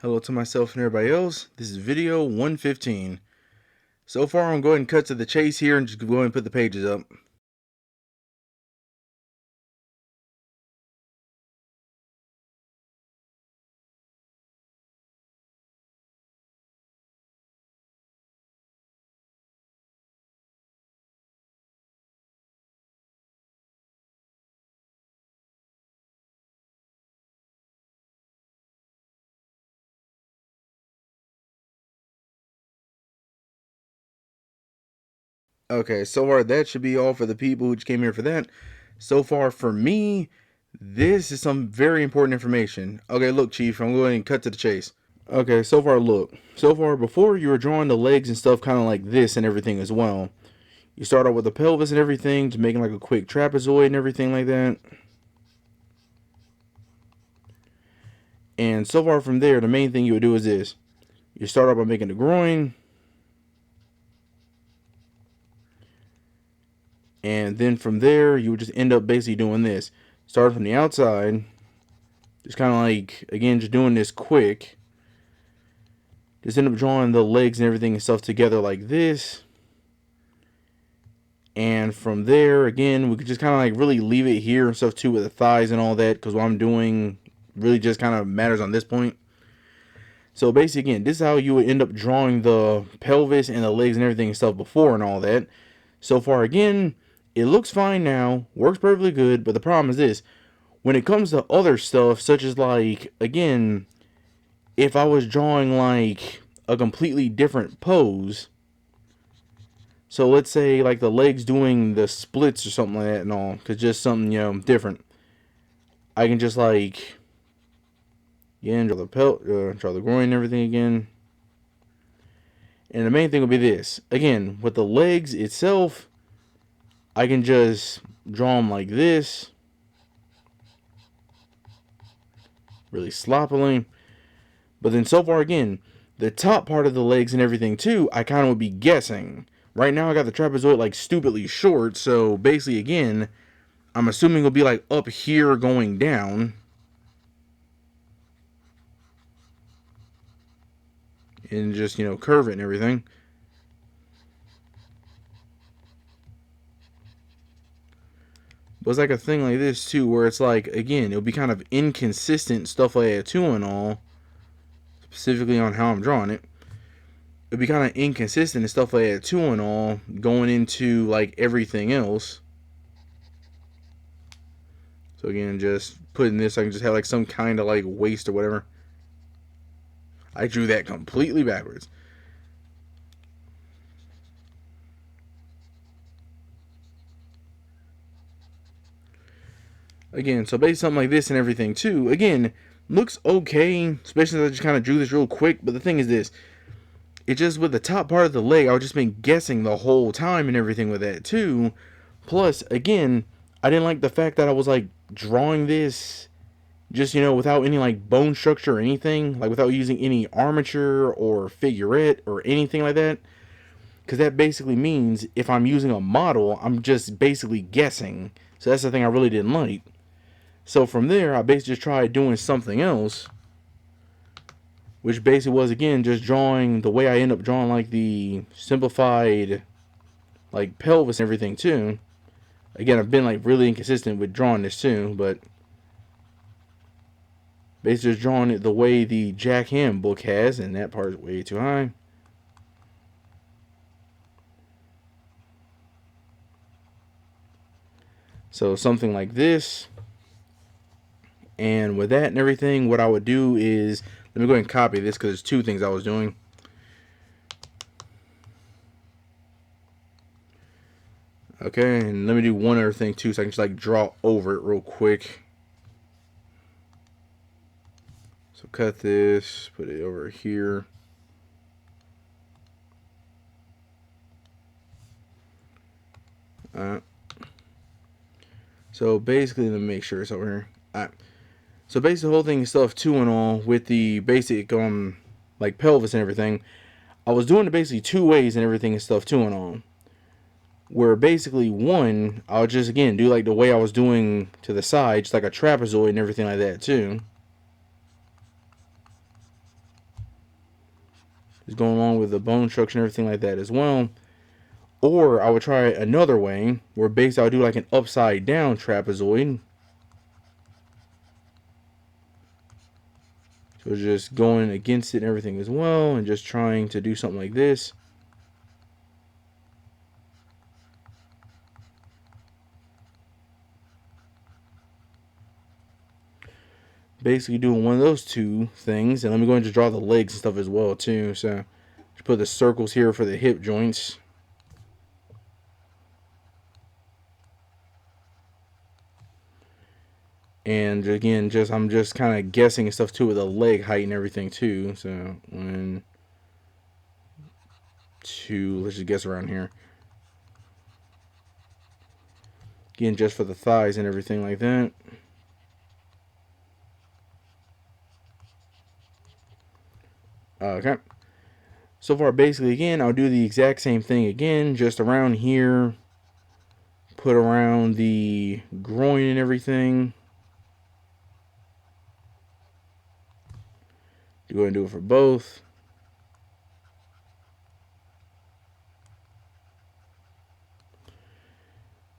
Hello to myself and everybody else. This is video 115. So far, I'm going to go ahead and cut to the chase here and just go ahead and put the pages up. Okay, so far that should be all for the people who just came here for that. So far for me, this is some very important information. Okay, look, Chief, I'm going to cut to the chase. Okay, so far, look. So far, before you were drawing the legs and stuff kind of like this and everything as well. You start out with the pelvis and everything, just making like a quick trapezoid and everything like that. And so far from there, the main thing you would do is this. You start out by making the groin. And then from there, you would just end up basically doing this. Start from the outside. Just kind of like, again, just doing this quick. Just end up drawing the legs and everything and stuff together like this. And from there, again, we could just kind of like really leave it here and stuff too with the thighs and all that. Because what I'm doing really just kind of matters on this point. So basically, again, this is how you would end up drawing the pelvis and the legs and everything and stuff before and all that. So far, again, it looks fine now, works perfectly good, but the problem is this. When it comes to other stuff, such as like, again, if I was drawing like a completely different pose, so let's say like the legs doing the splits or something like that and all, because just something, different. I can just like, again, draw the groin and everything again. And the main thing will be this. Again, with the legs itself, I can just draw them like this. Really sloppily. But then so far, again, the top part of the legs and everything too, I kind of would be guessing. Right now I got the trapezoid like stupidly short. So basically, again, I'm assuming it'll be like up here going down. And just, curve it and everything. But it's like a thing like this too, where it's like, again, it'll be kind of inconsistent stuff like that too and all. Specifically on how I'm drawing it. It'll be kind of inconsistent and stuff like that too and all, going into like everything else. So again, just putting this, I can just have like some kind of like waist or whatever. I drew that completely backwards. Again, so basically something like this and everything too. Again, looks okay, especially since I just kind of drew this real quick. But the thing is this. It just, with the top part of the leg, I was just been guessing the whole time and everything with that too. Plus, again, I didn't like the fact that I was like drawing this just, without any like bone structure or anything, like without using any armature or figurette or anything like that. Because that basically means if I'm using a model, I'm just basically guessing. So that's the thing I really didn't like. So from there, I basically just tried doing something else, which basically was, again, just drawing the way I end up drawing like the simplified like pelvis and everything too. Again, I've been like really inconsistent with drawing this too, but basically just drawing it the way the Jack Ham book has, and that part is way too high. So something like this. And with that and everything, what I would do is, let me go ahead and copy this because there's two things I was doing. Okay, and let me do one other thing too, so I can just like draw over it real quick. So cut this, put it over here. So basically, let me make sure it's over here. Alright. So basically, the whole thing is stuff too and all with the basic like pelvis and everything. I was doing it basically two ways and everything and stuff too and all. Where basically one, I'll just again do like the way I was doing to the side, just like a trapezoid and everything like that too. Just going along with the bone structure and everything like that as well. Or I would try another way where basically I would do like an upside down trapezoid. So just going against it and everything as well, and just trying to do something like this. Basically doing one of those two things. And let me go and just draw the legs and stuff as well too. So just put the circles here for the hip joints. And again, I'm just kind of guessing and stuff too with the leg height and everything too. So 1, 2, let's just guess around here. Again, just for the thighs and everything like that. Okay. So far, basically, again, I'll do the exact same thing again, just around here. Put around the groin and everything. Go ahead and do it for both.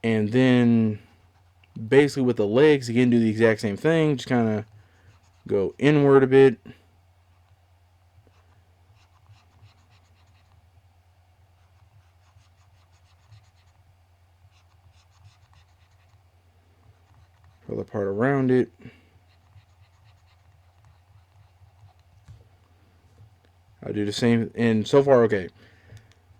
And then, basically with the legs, again, do the exact same thing. Just kind of go inward a bit. For the part around it. I'll do the same. And so far, okay.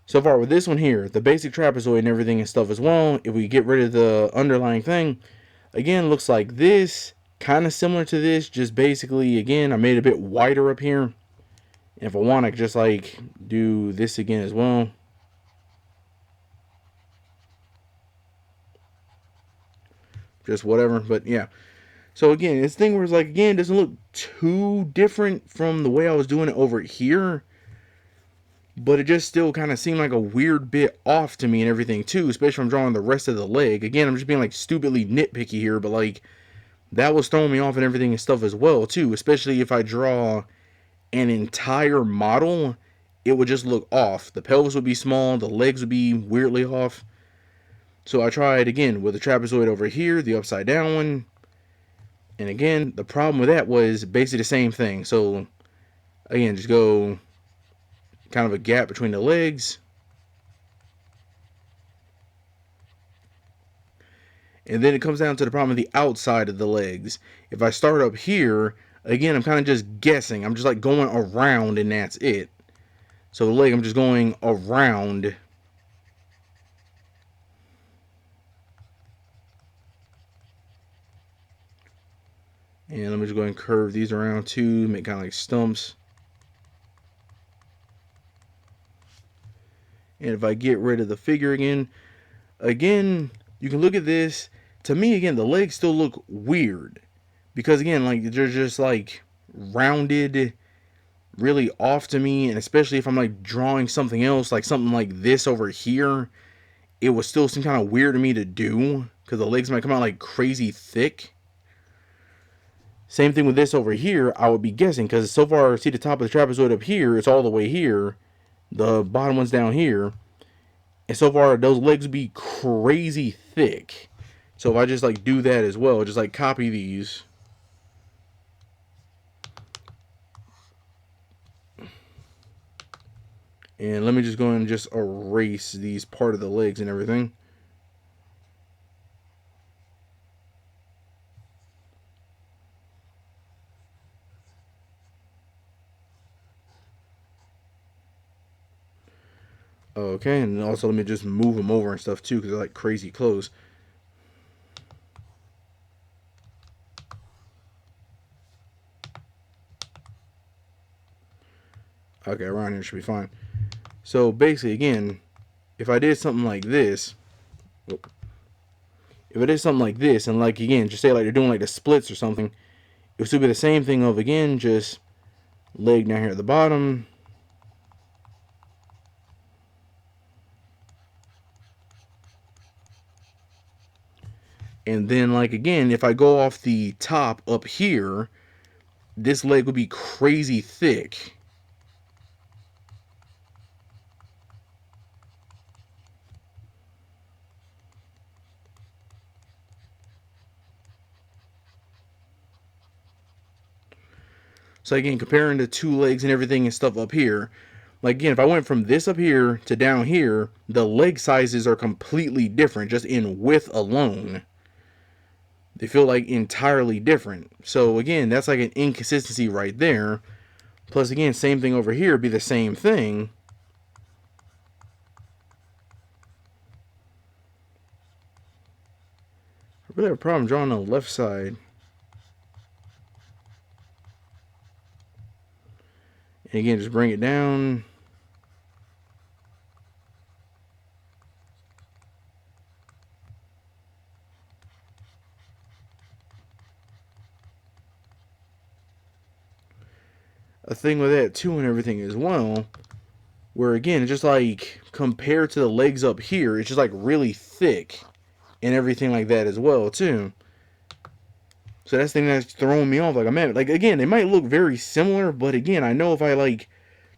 So far with this one here, the basic trapezoid and everything and stuff as well, if we get rid of the underlying thing, again, looks like this. Kind of similar to this, just basically, again, I made it a bit wider up here. And if I want, I could just like do this again as well. Just whatever, but yeah. So again, this thing where it's like, again, doesn't look too different from the way I was doing it over here. But it just still kind of seemed like a weird bit off to me and everything too, especially from drawing the rest of the leg. Again, I'm just being like stupidly nitpicky here, but like that was throwing me off and everything and stuff as well too, especially if I draw an entire model, it would just look off. The pelvis would be small, the legs would be weirdly off. So I tried again with the trapezoid over here, the upside down one. And again, the problem with that was basically the same thing. So again, just go kind of a gap between the legs. And then it comes down to the problem of the outside of the legs. If I start up here, again, I'm kind of just guessing. I'm just like going around and that's it. So the leg, I'm just going around. And let me just go and curve these around too, make kind of like stumps. And if I get rid of the figure again, you can look at this. To me, again, the legs still look weird. Because again, like they're just like rounded really off to me. And especially if I'm like drawing something else, like something like this over here, it would still seem kind of weird to me to do. Because the legs might come out like crazy thick. Same thing with this over here, I would be guessing. Because so far, see the top of the trapezoid up here, it's all the way here. The bottom one's down here. And so far, those legs would be crazy thick. So if I just like do that as well, just like copy these. And let me just go and just erase these part of the legs and everything. Okay, and also let me just move them over and stuff too, because they're like crazy close. Okay, around here should be fine. So basically, again, if I did something like this, and like again, just say like they're doing like the splits or something, it would still be the same thing of again, just leg down here at the bottom. And then like again, if I go off the top up here, this leg would be crazy thick. So again, comparing the two legs and everything and stuff up here, like again, if I went from this up here to down here, the leg sizes are completely different just in width alone. They feel like entirely different. So again, that's like an inconsistency right there. Plus again, same thing over here, be the same thing. I really have a problem drawing on the left side. And again, just bring it down. A thing with that too and everything as well, where again, just like compared to the legs up here, it's just like really thick and everything like that as well too. So that's the thing that's throwing me off. Like, man, like again, they might look very similar, but again, I know if I like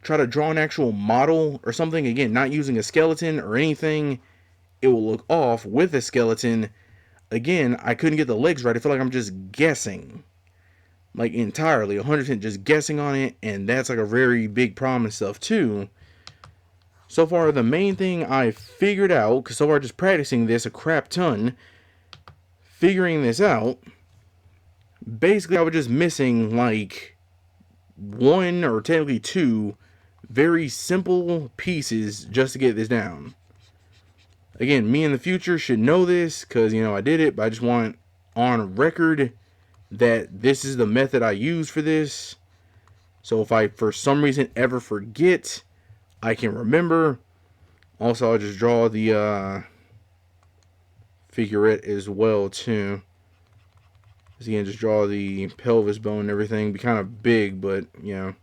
try to draw an actual model or something, again, not using a skeleton or anything, it will look off. With a skeleton, again, I couldn't get the legs right. I feel like I'm just guessing, like entirely 100% just guessing on it, and that's like a very big problem and stuff too. So far, the main thing I figured out, because so far just practicing this a crap ton, figuring this out, basically I was just missing like one or technically two very simple pieces just to get this down. Again, me in the future should know this because, you know, I did it, but I just want on record that this is the method I use for this. So if I, for some reason, ever forget, I can remember. Also, I'll just draw the figurette as well, too. Again, just draw the pelvis bone and everything. Be kind of big, but, you know.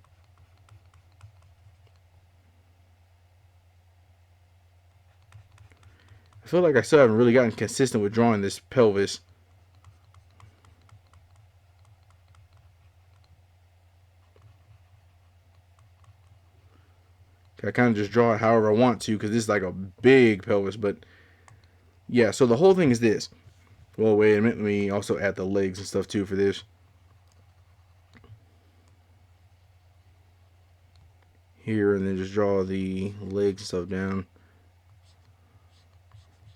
I feel like I still haven't really gotten consistent with drawing this pelvis. I kind of just draw it however I want to because this is like a big pelvis. But yeah, so the whole thing is this. Well, wait a minute. Let me also add the legs and stuff too for this. Here, and then just draw the legs and stuff down.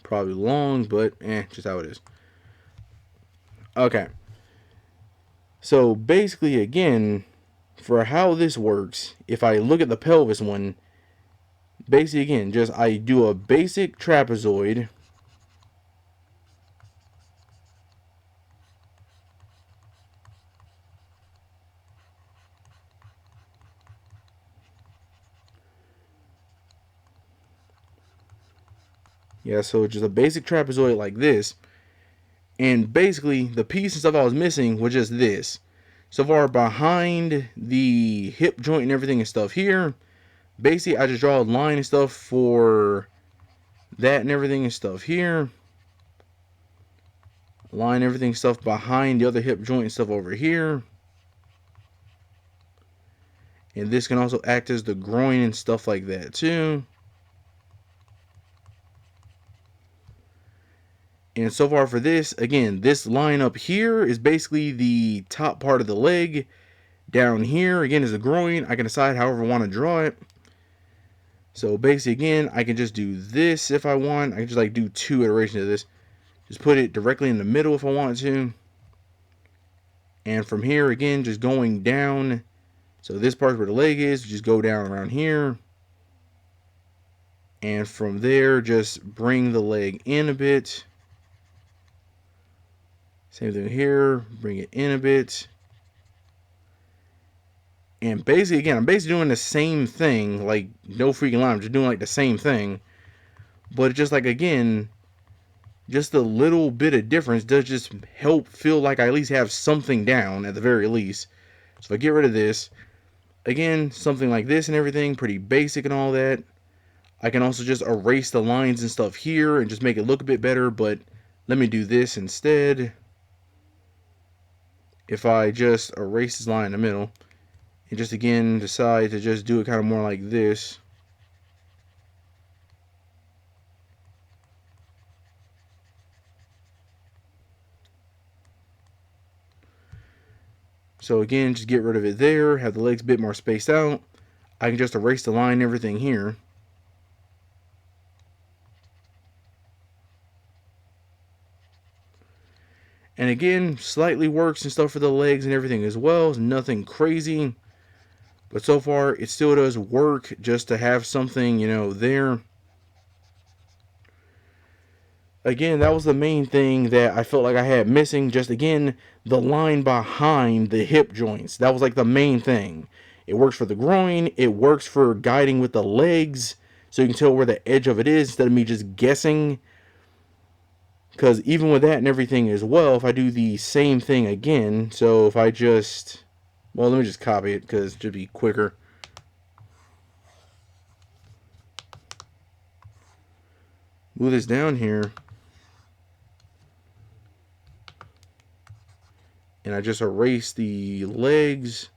Probably long, but just how it is. Okay. So basically, again, for how this works, if I look at the pelvis one, basically, again, just I do a basic trapezoid. Yeah, so just a basic trapezoid like this. And basically, the piece and stuff I was missing was just this. So far behind the hip joint and everything and stuff here, basically I just draw a line and stuff for that and everything and stuff here. Line everything stuff behind the other hip joint and stuff over here. And this can also act as the groin and stuff like that too. And so far for this, again, this line up here is basically the top part of the leg. Down here, again, is the groin. I can decide however I want to draw it. So basically, again, I can just do this if I want. I can just like do two iterations of this. Just put it directly in the middle if I want to. And from here, again, just going down. So this part where the leg is, just go down around here. And from there, just bring the leg in a bit. Same thing here, bring it in a bit. And basically, again, I'm basically doing the same thing, like no freaking line. I'm just doing like the same thing. But just like, again, just a little bit of difference does just help feel like I at least have something down at the very least. So if I get rid of this, again, something like this and everything, pretty basic and all that. I can also just erase the lines and stuff here and just make it look a bit better, but let me do this instead. If I just erase this line in the middle and just again decide to just do it kind of more like this. So again, just get rid of it there. Have the legs a bit more spaced out. I can just erase the line and everything here. And again, slightly works and stuff for the legs and everything as well. It's nothing crazy. But so far, it still does work just to have something, you know, there. Again, that was the main thing that I felt like I had missing. Just again, the line behind the hip joints. That was like the main thing. It works for the groin. It works for guiding with the legs. So you can tell where the edge of it is instead of me just guessing. Because even with that and everything as well, if I do the same thing again. So if I just... Well, let me just copy it because it should be quicker. Move this down here. And I just erase the legs.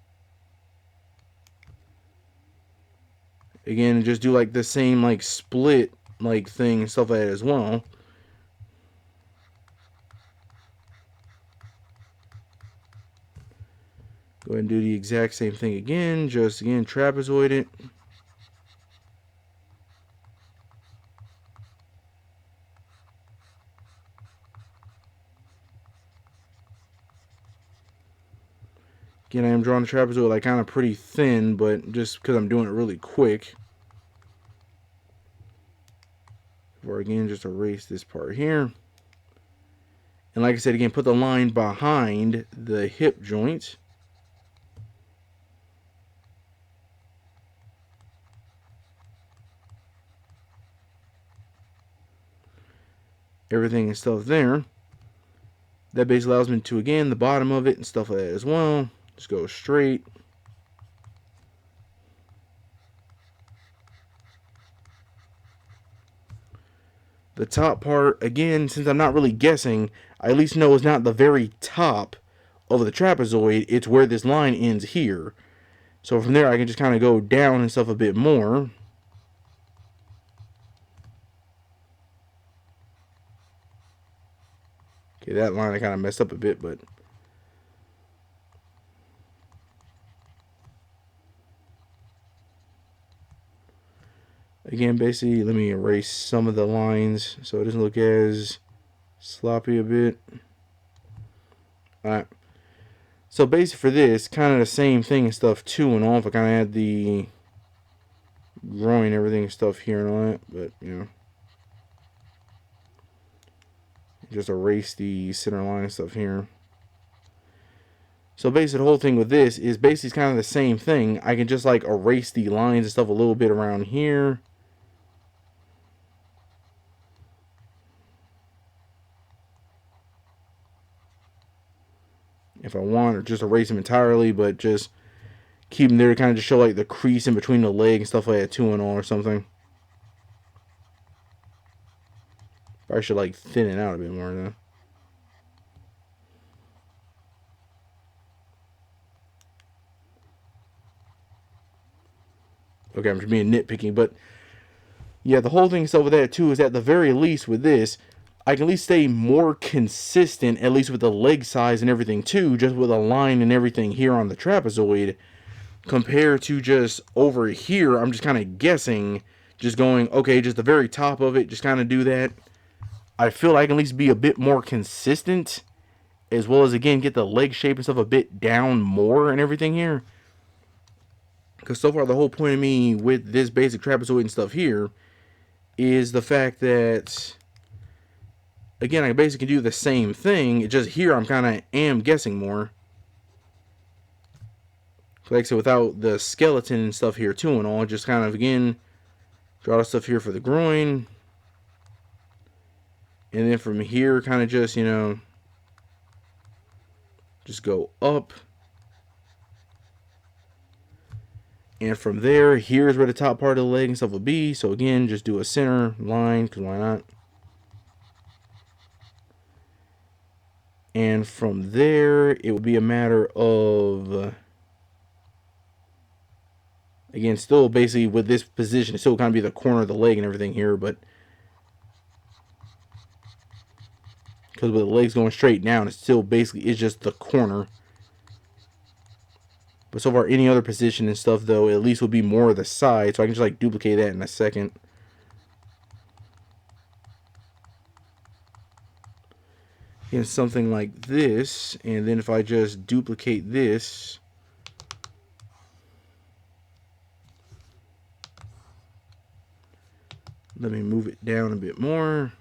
Again, just do like the same like split like thing and stuff like that as well. Go ahead and do the exact same thing again. Just again trapezoid it. Again, I am drawing the trapezoid like kind of pretty thin, but just because I'm doing it really quick. Or again, just erase this part here. And like I said, again, put the line behind the hip joint. Everything and stuff there. That basically allows me to, again, the bottom of it and stuff like that as well. Just go straight. The top part, again, since I'm not really guessing, I at least know it's not the very top of the trapezoid. It's where this line ends here. So from there, I can just kind of go down and stuff a bit more. Okay, that line I kind of messed up a bit, but... Again, basically, let me erase some of the lines so it doesn't look as sloppy a bit. Alright. So basically for this, kind of the same thing and stuff too and all. If I kind of add the groin, everything and stuff here and all that. But, you know. Just erase the center line and stuff here. So basically the whole thing with this is basically kind of the same thing. I can just like erase the lines and stuff a little bit around here. If I want, or just erase them entirely, but just keep them there to kind of just show like the crease in between the leg and stuff like that too and all or something. I should like thin it out a bit more though. Okay, I'm just being nitpicky, but yeah, the whole thing is over there too is at the very least with this, I can at least stay more consistent, at least with the leg size and everything too, just with a line and everything here on the trapezoid, compared to just over here, I'm just kind of guessing, just going, okay, just the very top of it, just kind of do that. I feel I can at least be a bit more consistent, as well as, again, get the leg shape and stuff a bit down more and everything here. Because so far, the whole point of me with this basic trapezoid and stuff here is the fact that, again, I basically do the same thing. It's just here I'm kind of am guessing more. Like I said, without the skeleton and stuff here too and all, just kind of, again, draw the stuff here for the groin. And then from here, kind of just, you know, just go up. And from there, here's where the top part of the leg and stuff will be. So again, just do a center line, because why not? And from there, it will be a matter of, again, still basically with this position, it's still kind of be the corner of the leg and everything here, but because with the legs going straight down, it's still basically, it's just the corner. But so far, any other position and stuff, though, at least will be more of the side. So I can just like duplicate that in a second. In something like this. And then if I just duplicate this. Let me move it down a bit more.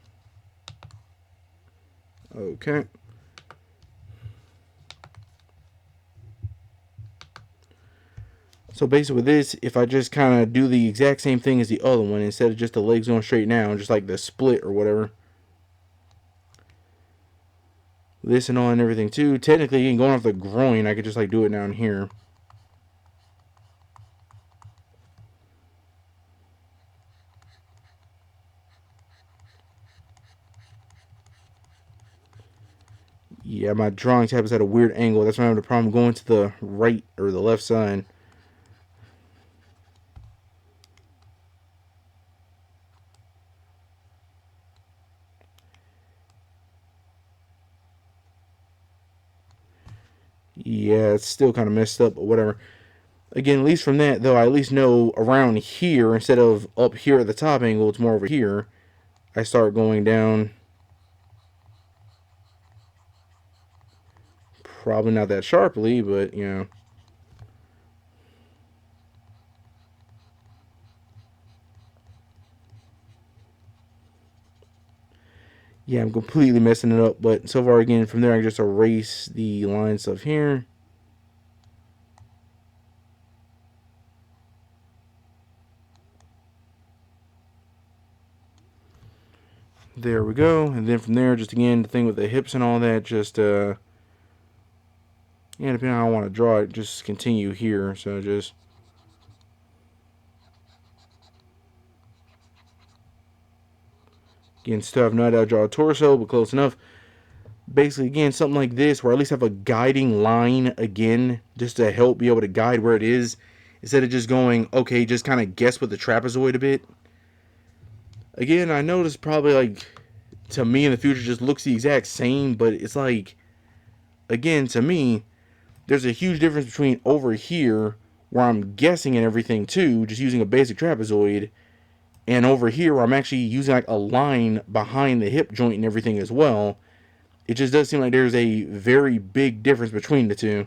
Okay. So basically with this, if I just kind of do the exact same thing as the other one, instead of just the legs going straight down, just like the split or whatever. This and all and everything too. Technically, even going off the groin, I could just like do it down here. Yeah, my drawing tab is at a weird angle. That's why I have the problem going to the right or the left side. Yeah, it's still kind of messed up, but whatever. Again, at least from that, though, I at least know around here, instead of up here at the top angle, it's more over here. I start going down. Probably not that sharply, but, you know. Yeah, I'm completely messing it up, but so far, again, from there, I can just erase the line stuff here. There we go. And then from there, just again, the thing with the hips and all that, just, yeah, depending on how I want to draw it, just continue here. So just. Again, still have no idea how to draw a torso, but close enough. Basically, again, something like this, where I at least have a guiding line, again, just to help be able to guide where it is. Instead of just going, okay, just kind of guess with the trapezoid a bit. Again, I know this probably, like, to me in the future just looks the exact same, but it's like, again, to me, there's a huge difference between over here, where I'm guessing and everything too, just using a basic trapezoid, and over here where I'm actually using like a line behind the hip joint and everything as well. It just does seem like there's a very big difference between the two.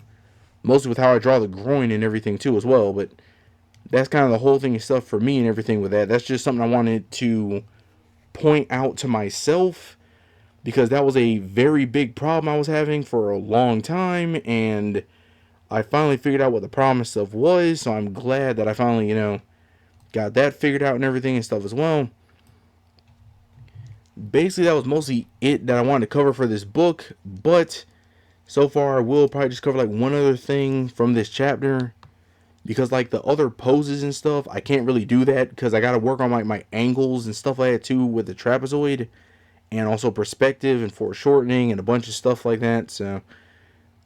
Mostly with how I draw the groin and everything too as well, but that's kind of the whole thing and stuff for me and everything with that. That's just something I wanted to point out to myself, because that was a very big problem I was having for a long time, and I finally figured out what the problem stuff was, so I'm glad that I finally, got that figured out and everything and stuff as well. Basically, that was mostly it that I wanted to cover for this book, but so far I will probably just cover like one other thing from this chapter, because like the other poses and stuff, I can't really do that because I got to work on like my angles and stuff like that too with the trapezoid, and also perspective and foreshortening and a bunch of stuff like that. So,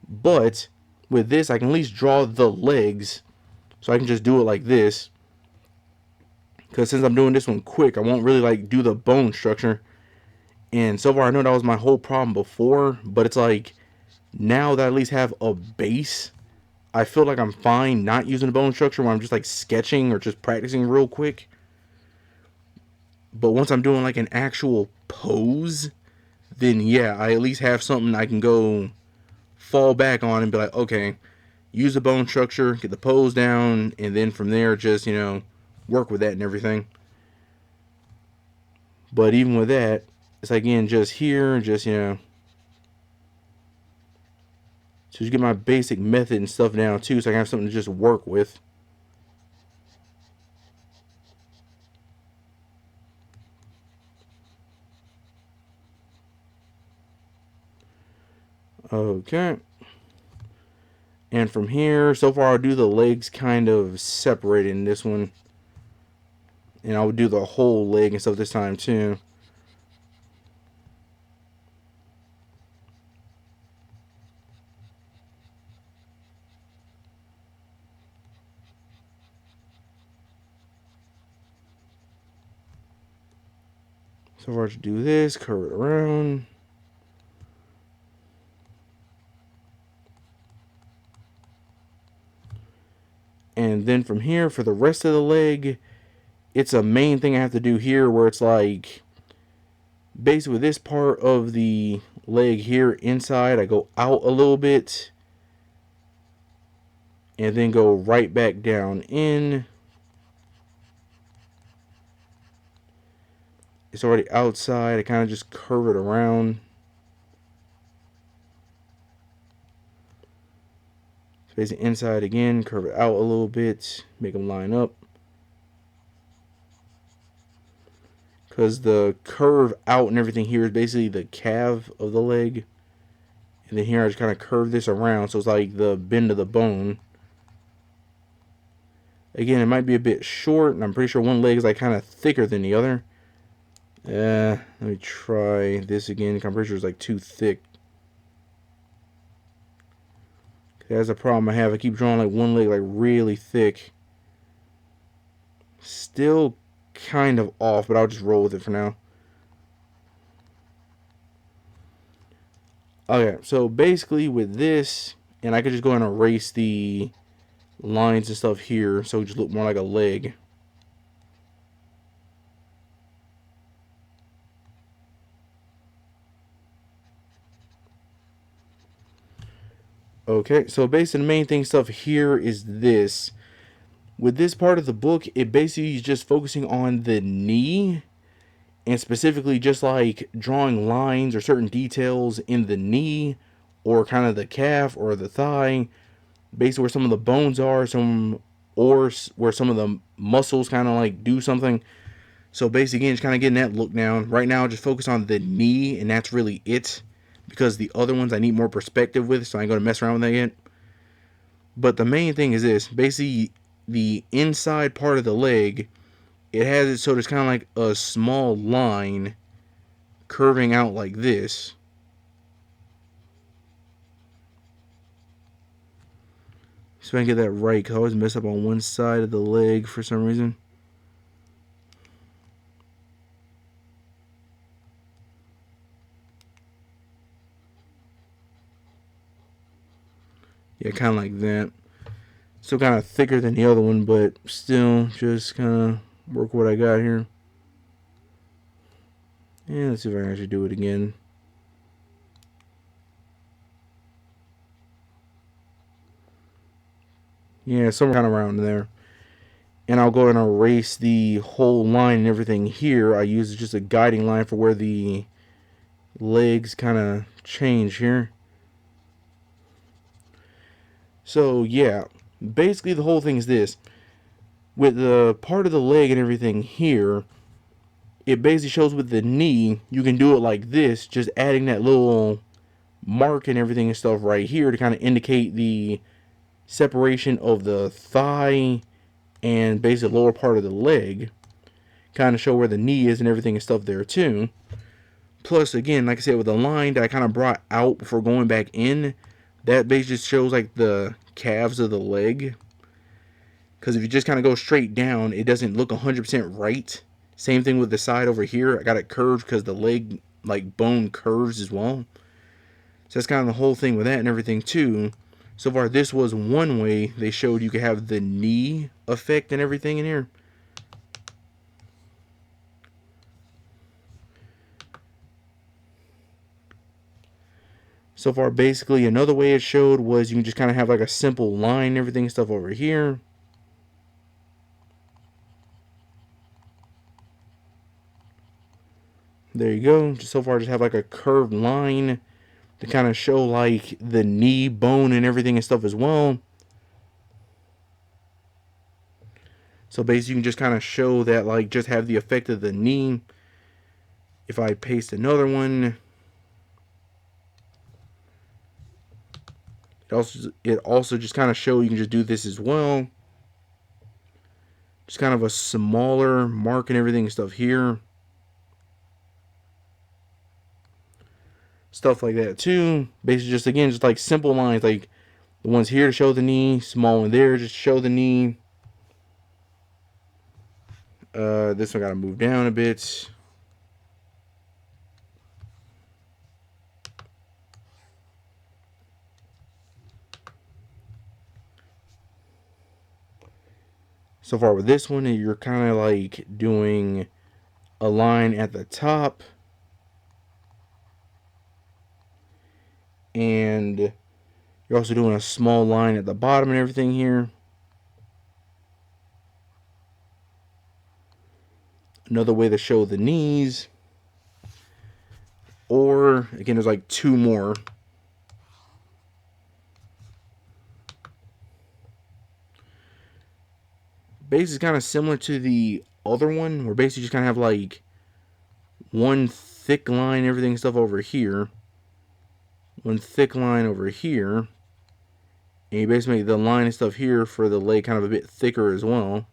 but with this, I can at least draw the legs, so I can just do it like this. Because since I'm doing this one quick, I won't really like do the bone structure. And so far, I know that was my whole problem before, but it's like now that I at least have a base, I feel like I'm fine not using the bone structure when I'm just like sketching or just practicing real quick. But once I'm doing like an actual pose, then yeah, I at least have something I can go fall back on and be like, okay, use the bone structure, get the pose down, and then from there just, work with that and everything. But even with that, it's like, again, just here, just, so just get my basic method and stuff down too, so I can have something to just work with. Okay. And from here, so far I'll do the legs kind of separated in this one. And I'll do the whole leg and stuff this time too. So far, to do this, curve it around. And then from here, for the rest of the leg, it's a main thing I have to do here where it's like, basically this part of the leg here inside, I go out a little bit and then go right back down in. It's already outside. I kind of just curve it around. Face it inside again, curve it out a little bit, make them line up. Because the curve out and everything here is basically the calf of the leg. And then here I just kind of curve this around so it's like the bend of the bone. Again, it might be a bit short, and I'm pretty sure one leg is like kind of thicker than the other. Let me try this again. I'm pretty sure it's like too thick. That's a problem I have. I keep drawing like one leg like really thick. Still kind of off, but I'll just roll with it for now. Okay, so basically with this, and I could just go and erase the lines and stuff here so it just look more like a leg. Okay, so basically the main thing stuff here is this. With this part of the book, it basically is just focusing on the knee, and specifically just like drawing lines or certain details in the knee or kind of the calf or the thigh, basically where some of the bones are, or where some of the muscles kind of like do something. So basically, again, just kind of getting that look down. Right now, just focus on the knee, and that's really it. Because the other ones I need more perspective with, so I ain't going to mess around with that yet. But the main thing is this. Basically, the inside part of the leg, it has it so there's kind of like a small line curving out like this. So I can get that right, because I always mess up on one side of the leg for some reason. Yeah, kind of like that. Still kind of thicker than the other one, but still just kind of work what I got here. And let's see if I can actually do it again. Yeah, somewhere kind of around there. And I'll go and erase the whole line and everything here. I use just a guiding line for where the legs kind of change here. So yeah, basically the whole thing is this. With the part of the leg and everything here, it basically shows with the knee, you can do it like this, just adding that little mark and everything and stuff right here to kind of indicate the separation of the thigh and basically lower part of the leg. Kind of show where the knee is and everything and stuff there too. Plus, again, like I said, with the line that I kind of brought out before going back in, that basically just shows like the calves of the leg. Because if you just kind of go straight down, it doesn't look 100% right. Same thing with the side over here. I got it curved because the leg like bone curves as well. So that's kind of the whole thing with that and everything too. So far, this was one way they showed you could have the knee effect and everything in here. So far, basically, another way it showed was you can just kind of have like a simple line and everything stuff over here. There you go. Just so far, just have like a curved line to kind of show like the knee bone and everything and stuff as well. So basically, you can just kind of show that like just have the effect of the knee. If I paste another one, it also just kind of show you can just do this as well. Just kind of a smaller mark and everything and stuff here. Stuff like that too. Basically, just again, just like simple lines, like the ones here to show the knee, small one there just to show the knee. This one got to move down a bit. So far with this one, you're kind of like doing a line at the top, and you're also doing a small line at the bottom and everything here. Another way to show the knees. Or, again, there's like two more. Basically kind of similar to the other one, where basically you just kind of have like one thick line, everything stuff over here. One thick line over here. And you basically make the line and stuff here for the leg kind of a bit thicker as well.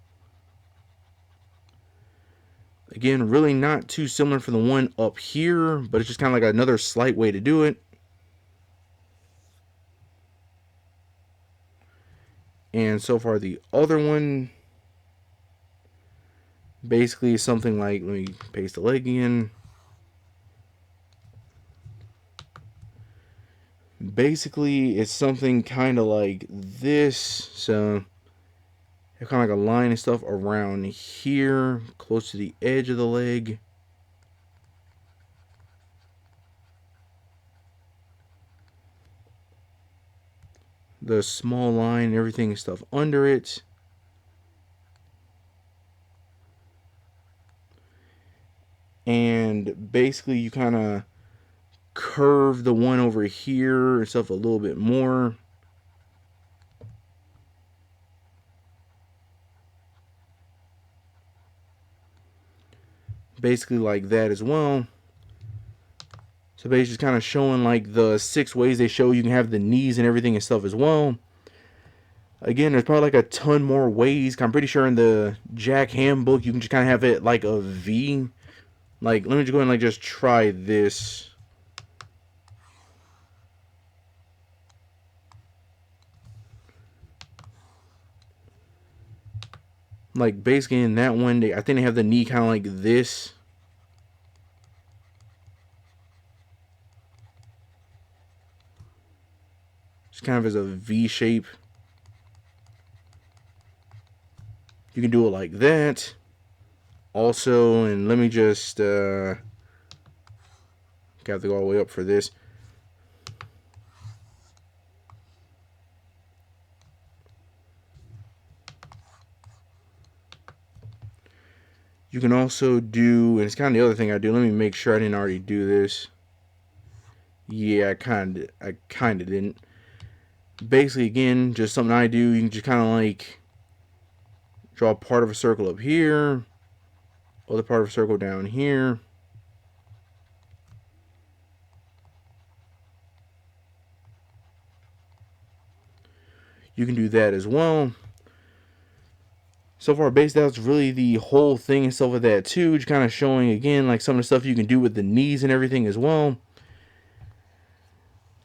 Again, really not too similar for the one up here, but it's just kind of like another slight way to do it. And so far the other one basically is something like, let me paste the leg in. Basically, it's something kind of like this. So, kind of like a line and stuff around here, close to the edge of the leg. The small line and everything and stuff under it. And basically, you kind of curve the one over here and stuff a little bit more. Basically like that as well. So basically just kind of showing like the 6 ways they show you can have the knees and everything and stuff as well. Again, there's probably like a ton more ways. I'm pretty sure in the Jack handbook you can just kind of have it like a V. Like, let me just go ahead and like just try this. Like basically in that one, I think they have the knee kind of like this. Just kind of as a V shape. You can do it like that. Also, and let me just got to go all the way up for this. You can also do, and it's kind of the other thing I do. Let me make sure I didn't already do this. Yeah, I kind of didn't. Basically, again, just something I do. You can just kind of like draw part of a circle up here, other part of a circle down here. You can do that as well. So far, basically, that's really the whole thing and stuff like that too. Just kind of showing again like some of the stuff you can do with the knees and everything as well.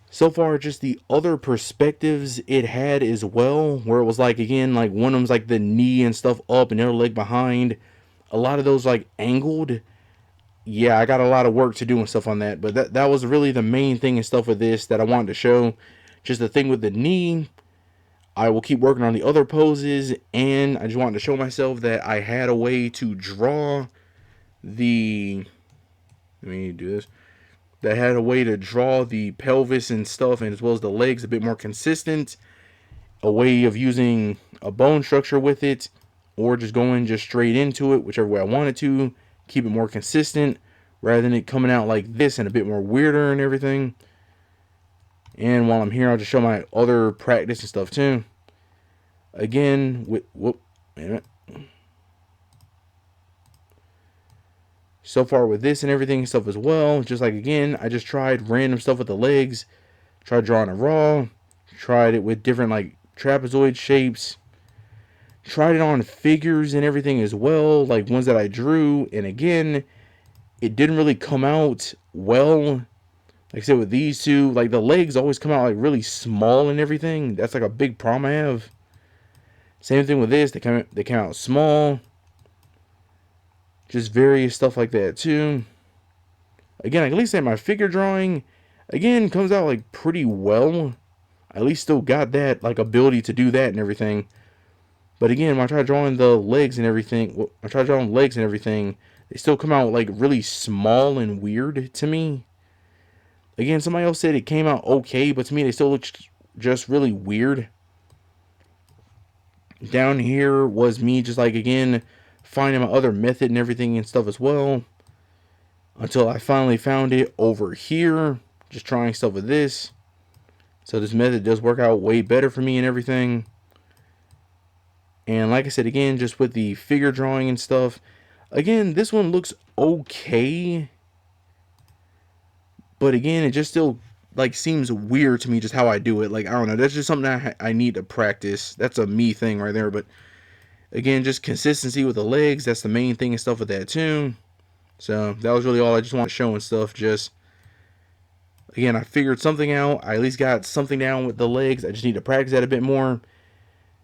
So far, just the other perspectives it had as well, where it was like, again, like one of them's like the knee and stuff up and the other leg behind. A lot of those like angled. Yeah, I got a lot of work to do and stuff on that, but that was really the main thing and stuff with this that I wanted to show. Just the thing with the knee. I will keep working on the other poses, and I just wanted to show myself that I had a way to draw the, let me do this, that had a way to draw the pelvis and stuff, and as well as the legs a bit more consistent, a way of using a bone structure with it, or just going just straight into it, whichever way I wanted to, keep it more consistent, rather than it coming out like this and a bit more weirder and everything. And while I'm here, I'll just show my other practice and stuff too. Again, wait a minute. So far with this and everything and stuff as well, just like again, I just tried random stuff with the legs. Tried drawing a raw. Tried it with different like trapezoid shapes. Tried it on figures and everything as well, like ones that I drew. And again, it didn't really come out well. Like I said, with these two, like the legs always come out like really small and everything. That's like a big problem I have. Same thing with this. They come out small. Just various stuff like that too. Again, at least my figure drawing, again, comes out like pretty well. I at least still got that like ability to do that and everything. But again, when I try drawing the legs and everything, they still come out like really small and weird to me. Again, somebody else said it came out okay, but to me they still look just really weird. Down here was me just like, again, finding my other method and everything and stuff as well. Until I finally found it over here. Just trying stuff with this. So this method does work out way better for me and everything. And like I said, again, just with the figure drawing and stuff. Again, this one looks okay. But again, it just still like seems weird to me just how I do it. Like, I don't know. That's just something that I need to practice. That's a me thing right there. But again, just consistency with the legs. That's the main thing and stuff with that too. So that was really all I just wanted to show and stuff. Just, again, I figured something out. I at least got something down with the legs. I just need to practice that a bit more.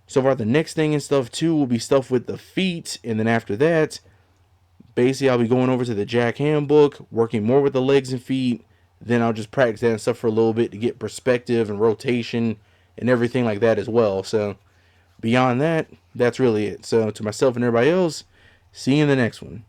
So far, the next thing and stuff too will be stuff with the feet. And then after that, basically I'll be going over to the Jack handbook, working more with the legs and feet. Then I'll just practice that and stuff for a little bit to get perspective and rotation and everything like that as well. So beyond that, that's really it. So to myself and everybody else, see you in the next one.